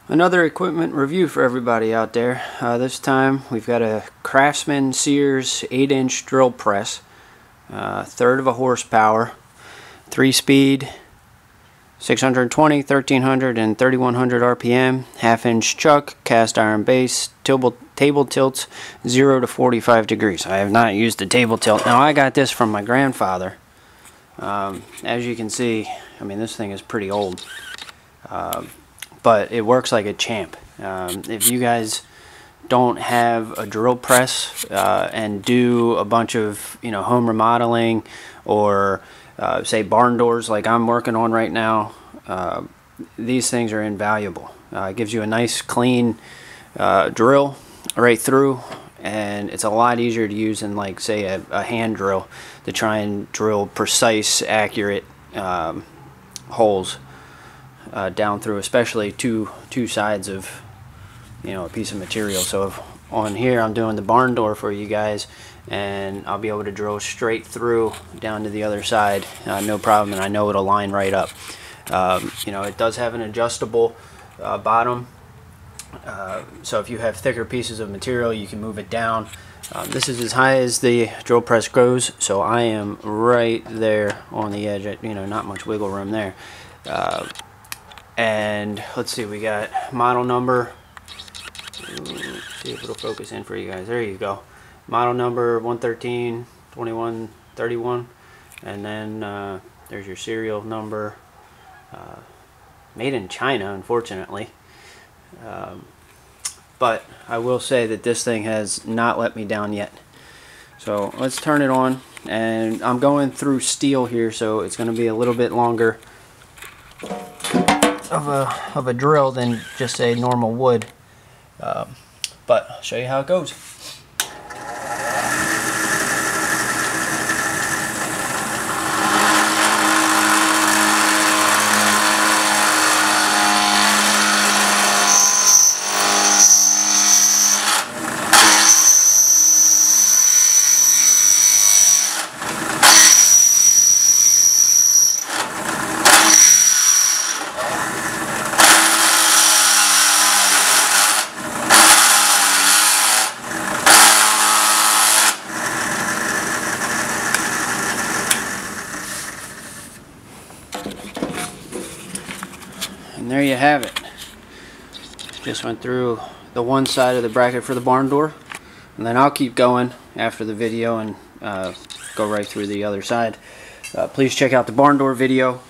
Another equipment review for everybody out there. This time we've got a Craftsman Sears 8-inch drill press, third of a horsepower, 3-speed, 620, 1300, and 3100 RPM, half-inch chuck, cast iron base, table tilts 0 to 45 degrees. I have not used the table tilt. Now I got this from my grandfather. As you can see, I mean, this thing is pretty old. But it works like a champ. If you guys don't have a drill press and do a bunch of home remodeling or say barn doors like I'm working on right now, these things are invaluable. It gives you a nice clean drill right through, and it's a lot easier to use than, like, say a hand drill to try and drill precise, accurate holes down through, especially two sides of a piece of material. So if on here I'm doing the barn door for you guys, and I'll be able to drill straight through down to the other side, no problem, and I know it'll line right up. It does have an adjustable bottom, so if you have thicker pieces of material you can move it down. This is as high as the drill press goes, so I am right there on the edge. Not much wiggle room there. And let's see, we got model number. See if it'll focus in for you guys. There you go. Model number 113 2131, and then there's your serial number. Made in China, unfortunately. But I will say that this thing has not let me down yet. So let's turn it on, and I'm going through steel here, so it's going to be a little bit longer of a drill than just a normal wood, but I'll show you how it goes. And there you have it. Just went through the one side of the bracket for the barn door, and then I'll keep going after the video and go right through the other side. Please check out the barn door video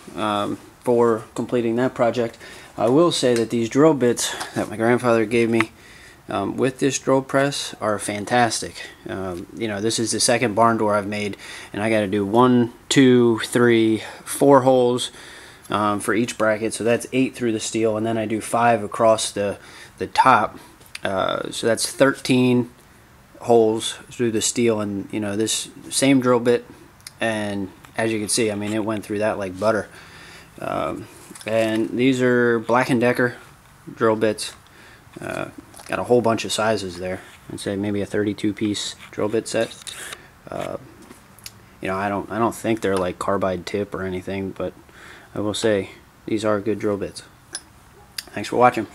for completing that project. I will say that these drill bits that my grandfather gave me with this drill press are fantastic. This is the second barn door I've made, and I got to do 1, 2, 3, 4 holes for each bracket, so that's 8 through the steel, and then I do 5 across the top, so that's 13 holes through the steel. And this same drill bit, and as you can see, I mean, it went through that like butter. And these are Black & Decker drill bits. Got a whole bunch of sizes there. I'd say maybe a 32-piece drill bit set. I don't think they're like carbide tip or anything, but I will say these are good drill bits. Thanks for watching.